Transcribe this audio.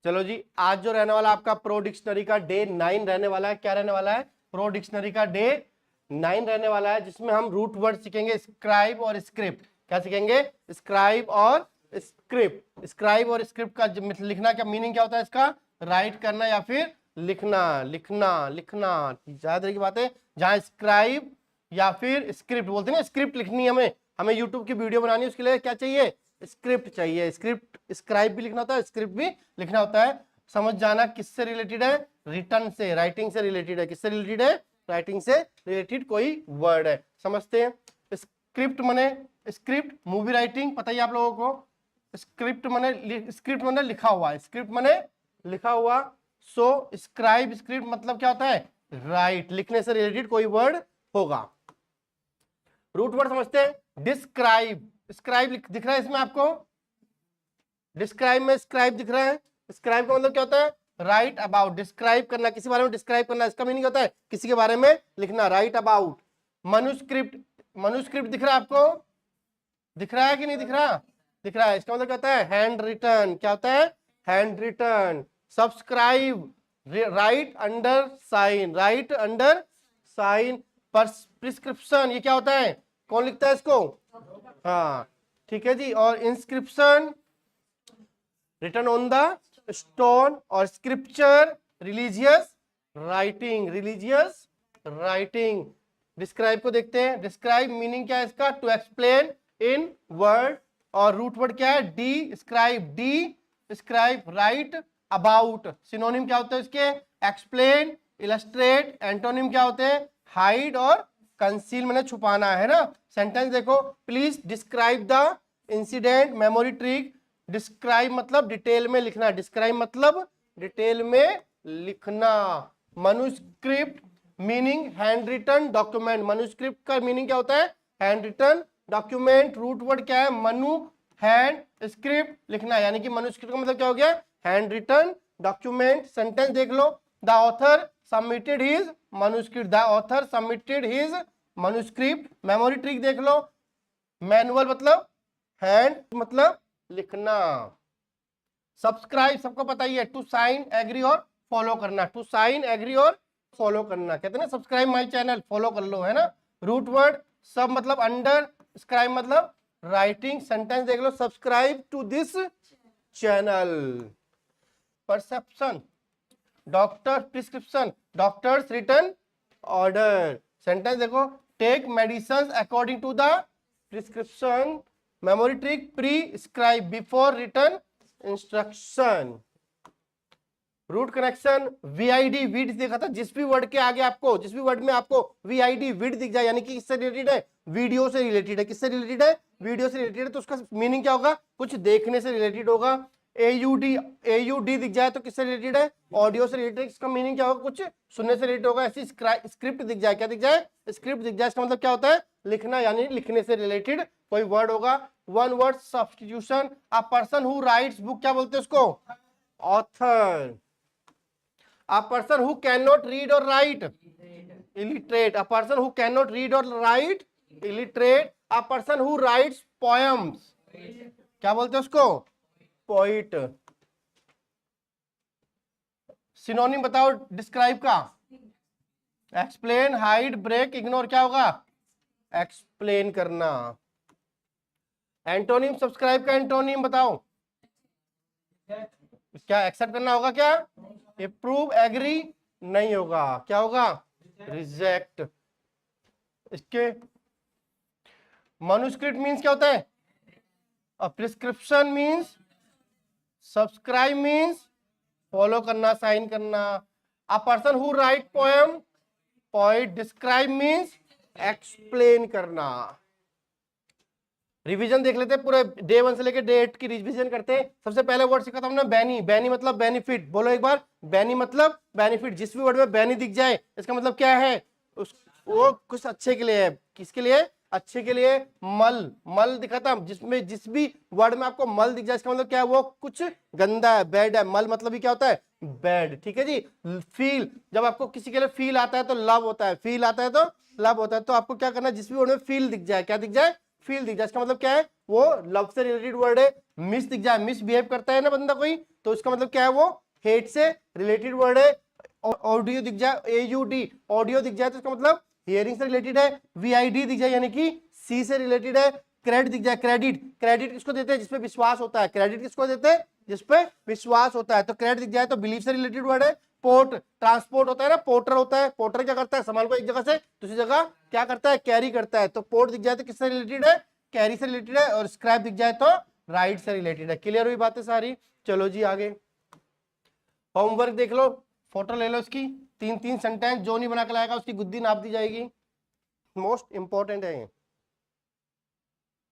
चलो जी, आज जो रहने वाला आपका प्रो डिक्शनरी का डे 9 रहने वाला है। क्या रहने वाला है? प्रो डिक्शनरी का डे 9 रहने वाला है, जिसमें हम रूट वर्ड सीखेंगे, स्क्राइब और स्क्रिप्ट। क्या सीखेंगे? स्क्राइब और स्क्रिप्ट। स्क्राइब और स्क्रिप्ट का लिखना क्या मीनिंग क्या होता है इसका? राइट करना या फिर लिखना। लिखना लिखना ज्यादा तरह की बात है। जहां स्क्राइब या फिर स्क्रिप्ट बोलते हैं ना, स्क्रिप्ट लिखनी है हमें यूट्यूब की वीडियो बनानी है, उसके लिए क्या चाहिए? स्क्रिप्ट चाहिए। स्क्रिप्ट, स्क्राइब भी लिखना होता है, स्क्रिप्ट भी लिखना होता है। समझ जाना किससे रिलेटेड है? रिटर्न से, राइटिंग से रिलेटेड है। किससे रिलेटेड है? राइटिंग से रिलेटेड कोई वर्ड है। समझते हैं। स्क्रिप्ट माने, स्क्रिप्ट मूवी राइटिंग पता ही आप लोगों को। स्क्रिप्ट माने, स्क्रिप्ट माने लिखा हुआ, स्क्रिप्ट माने लिखा हुआ। सो स्क्राइब, स्क्रिप्ट मतलब क्या होता है? राइट, लिखने से रिलेटेड कोई वर्ड होगा। रूट वर्ड समझते हैं। डिस्क्राइब, स्क्राइब दिख रहा है इसमें आपको? डिस्क्राइब में स्क्राइब दिख रहा है। स्क्राइब का मतलब क्या होता है? राइट अबाउट, डिस्क्राइब करना, किसी बारे में डिस्क्राइब करना। इसका मीनिंग होता है किसी के बारे में लिखना, राइट अबाउट। मनुस्क्रिप्ट, मनुस्क्रिप्ट दिख रहा है आपको? दिख रहा है कि नहीं दिख रहा? दिख रहा है। इसका मतलब क्या होता है? Hand written. क्या होता है? Hand written. Subscribe, write under sign, write under sign. Prescription, ये क्या होता है? कौन लिखता है इसको? हाँ, ठीक है जी। और inscription, written on the stone. और scripture, religious writing, religious writing. Describe को देखते हैं। डिस्क्राइब मीनिंग क्या है इसका? To explain in word. और रूट वर्ड क्या है? De scribe, de scribe, write about. Synonym क्या होते हैं इसके? Explain, illustrate. एंटोनिम क्या होते हैं? हाइड और कंसील, मैंने छुपाना है ना। सेंटेंस देखो, please describe the incident, memory trick. Describe मतलब डिटेल में लिखना, डिस्क्राइब मतलब डिटेल में लिखना। Manuscript meaning hand written document. Manuscript का मीनिंग क्या होता है? Hand written document. Root word क्या है? मनु, हैंड, स्क्रिप्ट, लिखना। यानी कि मनुस्क्रिप्ट का मतलब क्या हो गया? Hand written document. सेंटेंस देख लो, the author submitted his manuscript, the author submitted his manuscript. Memory trick देख लो, मैनुअल मतलब हैंड मतलब लिखना। सब्सक्राइब सबको पता ही है, टू साइन, एग्री और फॉलो करना। टू साइन, एग्री और फॉलो करना, कहते हैं ना सब्सक्राइब माय चैनल, फॉलो कर लो, है ना। रूट वर्ड सब मतलब अंडर, स्क्राइब मतलब राइटिंग। सेंटेंस देख लो, subscribe to this channel. Perception, doctor prescription, doctor's written order. Sentence देखो, take medicine according to the prescription. Memory trick, pre scribe before written instruction. Root connection, VID vid देखा था। जिस भी word के आगे आपको, जिस भी वर्ड में आपको वीआईडी विड दिख जाए, यानी कि किससे रिलेटेड है? वीडियो से रिलेटेड है। किससे रिलेटेड है? वीडियो से रिलेटेड है। तो उसका मीनिंग क्या होगा? कुछ देखने से रिलेटेड होगा। एयूडी, एयूडी दिख जाए तो किससे रिलेटेड है? ऑडियो से रिलेटेड। इसका मीनिंग क्या होगा? कुछ सुनने से रिलेटेड होगा। ऐसी स्क्रिप्ट दिख जाए, क्या दिख जाए? स्क्रिप्ट दिख जाए। इसका मतलब क्या होता है? लिखना, यानी लिखने से रिलेटेड कोई वर्ड होगा। One word substitution, a person who rights book, क्या बोलते हैं उसको? Author. A person who cannot read or write, illiterate. A person who cannot read or write, illiterate. A person who writes poems, क्या बोलते हैं उसको? Poet. Synonym बताओ describe का। एक्सप्लेन, हाइड, ब्रेक, इग्नोर, क्या होगा? एक्सप्लेन करना। एंटोनिम, सब्सक्राइब का एंटोनिम बताओ। क्या एक्सेप्ट करना होगा? क्या अप्रूव, एग्री नहीं होगा, क्या होगा? रिजेक्ट। इसके मनुस्क्रिप्ट मींस क्या होता है? Prescription means, subscribe means follow करना, साइन करना। A person who right poem, poet. Describe means explain करना। रिवीजन देख लेते हैं, पूरे डे 1 से लेकर डे 8 की रिवीजन करते हैं। सबसे पहले वर्ड सीखा था हमने बैनी। बैनी मतलब बेनिफिट, बोलो एक बार। बैनी मतलब बेनिफिट। जिस भी वर्ड में बैनी दिख जाए इसका मतलब क्या है? वो कुछ अच्छे के लिए है। किसके लिए? अच्छे के लिए। मल, मल दिखा था, जिसमें जिस भी वर्ड में आपको मल दिख जाए इसका मतलब क्या है? वो कुछ गंदा है, बैड है। मल मतलब ही क्या होता है? बैड, ठीक है जी। फील, जब आपको किसी के लिए फील आता है तो लव होता है, फील आता है तो लव होता है। तो आपको क्या करना है? जिस भी वर्ड में फील दिख जाए, क्या दिख जाए? फील दिख जाए। इसका मतलब क्या है? वो लव से रिलेटेड वर्ड है। मिस दिख जाए, मिस बिहेव करता है ना बंदा कोई, तो इसका मतलब क्या है, वो हेड से रिलेटेड वर्ड है। ऑडियो दिख जाए, AUD ऑडियो दिख जाए तो इसका मतलब हियरिंग से रिलेटेड है। VID दिख जाए यानी कि सी से रिलेटेड है। क्रेडिट दिख जाए, क्रेडिट क्रेडिट किसको देते हैं, जिसपे विश्वास होता है। क्रेडिट किसको देते हैं, जिसपे विश्वास होता है। तो क्रेडिट दिख जाए तो बिलीफ से रिलेटेड वर्ड है। पोर्ट ट्रांसपोर्ट होता है ना, पोर्टर होता है। पोर्टर क्या करता है, सामान को एक जगह से दूसरी जगह क्या करता है, कैरी करता है। तो पोर्ट दिख जाए तो किससे रिलेटेड है, कैरी से रिलेटेड है। और स्क्रैप दिख जाए तो राइट से रिलेटेड है। क्लियर हुई बातें सारी। चलो जी आगे होमवर्क देख लो, फोटो ले लो इसकी। 3 3 सेंटेंस जो नहीं बना के लाएगा उसकी गुद्दी नाप दी जाएगी। मोस्ट इंपॉर्टेंट है ये।